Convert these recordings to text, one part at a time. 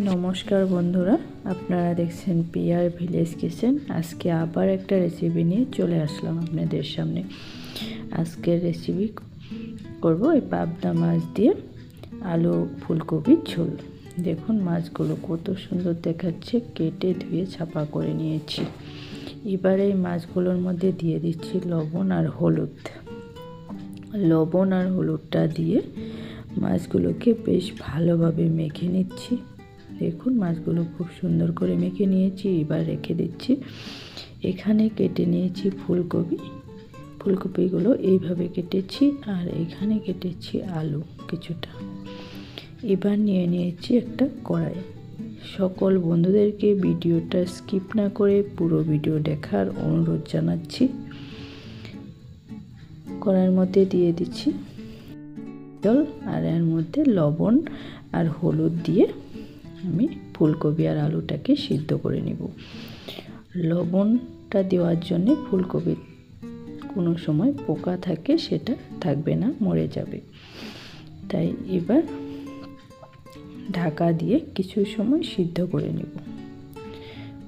নমস্কার বন্ধুরা, আপনারা দেখছেন পিআর ভিলেজ কিচেন। আজকে আবার একটা রেসিপি নিয়ে চলে আসলাম আপনাদের সামনে। আজকের রেসিপি করব এই পাবদা মাছ দিয়ে আলু ফুলকপির ঝোল। দেখুন মাছগুলো কত সুন্দর দেখাচ্ছে, কেটে ধুয়ে ছাপা করে নিয়েছি। এবার এই মাছগুলোর মধ্যে দিয়ে দিচ্ছি লবণ আর হলুদ। লবণ আর হলুদটা দিয়ে মাছগুলোকে বেশ ভালোভাবে মেখে নিচ্ছি। দেখুন মাছগুলো খুব সুন্দর করে মেখে নিয়েছি। এবার রেখে দিচ্ছি। এখানে কেটে নিয়েছি ফুলকপিগুলো এইভাবে কেটেছি, আর এখানে কেটেছি আলু কিছুটা। এবার নিয়ে নিয়েছি একটা কড়াই। সকল বন্ধুদেরকে ভিডিওটা স্কিপ না করে পুরো ভিডিও দেখার অনুরোধ জানাচ্ছি। কড়াইয়ের মধ্যে দিয়ে দিচ্ছি জল, আর এর মধ্যে লবণ আর হলুদ দিয়ে আমি ফুলকপি আর আলুটাকে সিদ্ধ করে নেব। লবণটা দেওয়ার জন্য ফুলকপি কোনো সময় পোকা থাকে সেটা থাকবে না, মরে যাবে। তাই এবার ঢাকা দিয়ে কিছু সময় সিদ্ধ করে নেব।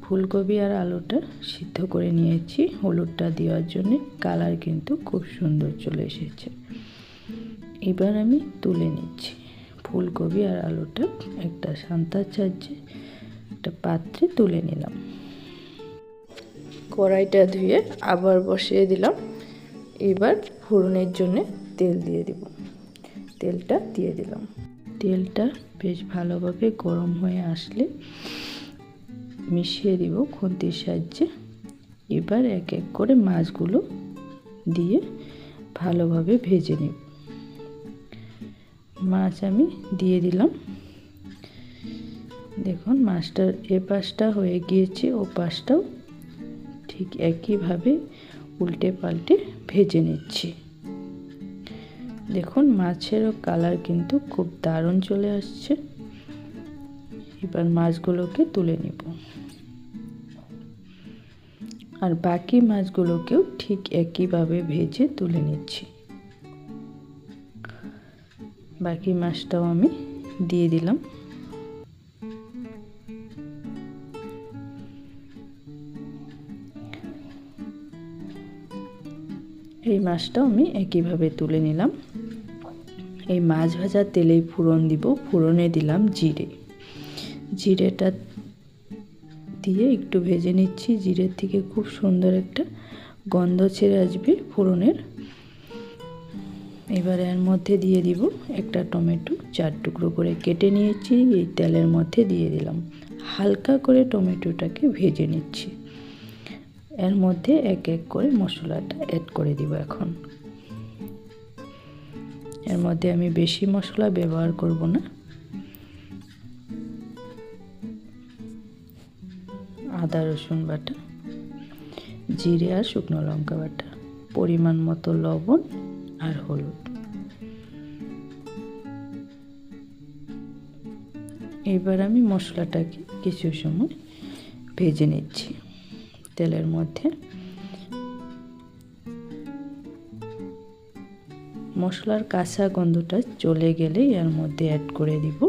ফুলকপি আর আলুটা সিদ্ধ করে নিয়েছি। হলুদটা দেওয়ার জন্য কালার কিন্তু খুব সুন্দর চলে এসেছে। এবার আমি তুলে নিচ্ছি। ফুলকপি আর আলুটা একটা সান্তার সাহায্যে একটা পাত্রে তুলে নিলাম। কড়াইটা ধুয়ে আবার বসিয়ে দিলাম। এবার ফোড়নের জন্য তেল দিয়ে দিব। তেলটা দিয়ে দিলাম। তেলটা বেশ ভালোভাবে গরম হয়ে আসলে মিশিয়ে দিব খুন্তির সাহায্যে। এবার এক এক করে মাছগুলো দিয়ে ভালোভাবে ভেজে নিব। মাছ আমি দিয়ে দিলাম। দেখুন মাছটার এ পাশটা হয়ে গিয়েছে, ও পাশটাও ঠিক একইভাবে উল্টে পাল্টে ভেজে নিচ্ছি। দেখুন মাছেরও কালার কিন্তু খুব দারুণ চলে আসছে। এবার মাছগুলোকে তুলে নিব, আর বাকি মাছগুলোকেও ঠিক একইভাবে ভেজে তুলে নিচ্ছি। বাকি মাছটাও আমি দিয়ে দিলাম। এই মাছটাও আমি একইভাবে তুলে নিলাম। এই মাছ ভাজার তেলেই ফোড়ন দিব। ফোড়নে দিলাম জিরেটা দিয়ে একটু ভেজে নিচ্ছি। জিরের থেকে খুব সুন্দর একটা গন্ধ ছেড়ে আসবে ফোড়নের। এবার এর মধ্যে দিয়ে দিব একটা টমেটো 4 টুকরো করে কেটে নিয়েছি। এই তেলের মধ্যে দিয়ে দিলাম। হালকা করে টমেটোটাকে ভেজে নিচ্ছি। এর মধ্যে এক এক করে মশলাটা অ্যাড করে দিব। এখন এর মধ্যে আমি বেশি মশলা ব্যবহার করব না। আদা রসুন বাটা, জিরে আর শুকনো লঙ্কা বাটা, পরিমাণ মতো লবণ আর হলুদ। এবার আমি মশলাটাকে কিছু সময় ভেজে নিচ্ছি তেলের মধ্যে। মশলার কাঁচা গন্ধটা চলে গেলেই এর মধ্যে অ্যাড করে দিব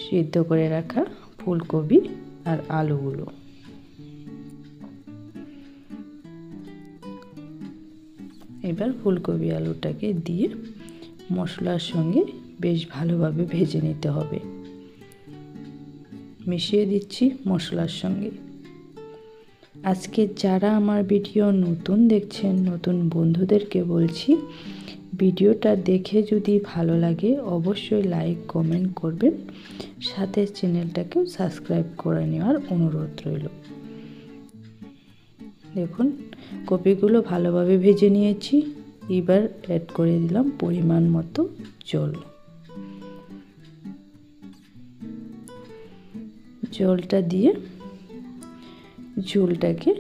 সিদ্ধ করে রাখা ফুলকপি আর আলুগুলো। এবার ফুলকপি আলুটাকে দিয়ে মশলার সঙ্গে বেশ ভালোভাবে ভেজে নিতে হবে। মিশিয়ে দিচ্ছি মশলার সঙ্গে। আজকে যারা আমার ভিডিও নতুন দেখছেন, নতুন বন্ধুদেরকে বলছি, ভিডিওটা দেখে যদি ভালো লাগে অবশ্যই লাইক কমেন্ট করবেন, সাথে চ্যানেলটাকেও সাবস্ক্রাইব করে নেওয়ার অনুরোধ রইল। দেখুন কপিগুলো ভালোভাবে ভেজে নিয়েছি। এবার অ্যাড করে দিলাম পরিমাণ মতো জল। জলটা দিয়ে ঝোলটাকে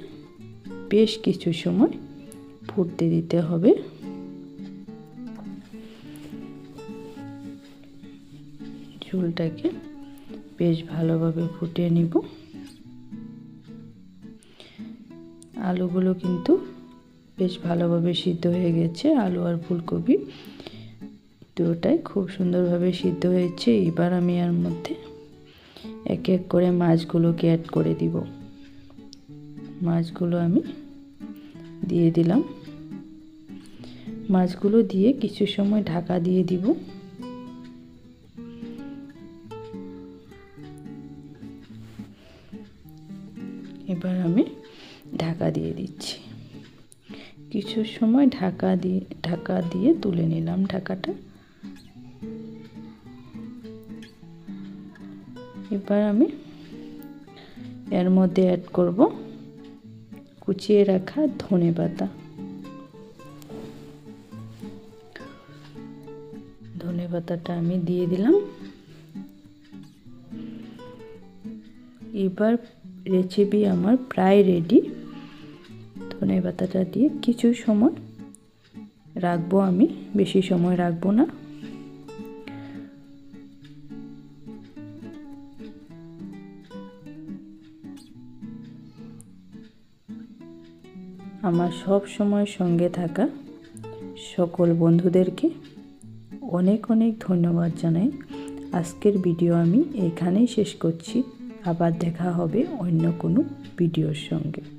বেশ কিছু সময় ফুটতে দিতে হবে। ঝোলটাকে বেশ ভালোভাবে ফুটিয়ে নিব। আলুগুলো কিন্তু বেশ ভালোভাবে সিদ্ধ হয়ে গেছে। আলু আর ফুলকপি দুটোটাই খুব সুন্দরভাবে সিদ্ধ হয়েছে। এবার আমি এর মধ্যে এক এক করে মাছগুলোকে অ্যাড করে দিব। মাছগুলো আমি দিয়ে দিলাম। মাছগুলো দিয়ে কিছু সময় ঢাকা দিয়ে দিব। এবার আমি ঢাকা দিয়ে দিচ্ছি। কিছু সময় ঢাকা দিয়ে তুলে নিলাম ঢাকাটা। এবার আমি এর মধ্যে অ্যাড করব কুচিয়ে রাখা ধনেপাতা। ধনেপাতাটা আমি দিয়ে দিলাম। এবার রেসিপি আমার প্রায় রেডি। ধনেপাতাটা দিয়ে কিছু সময় রাখবো, আমি বেশি সময় রাখবো না। আমার সব সময় সঙ্গে থাকা সকল বন্ধুদেরকে অনেক অনেক ধন্যবাদ জানাই। আজকের ভিডিও আমি এখানেই শেষ করছি। আবার দেখা হবে অন্য কোনো ভিডিওর সঙ্গে।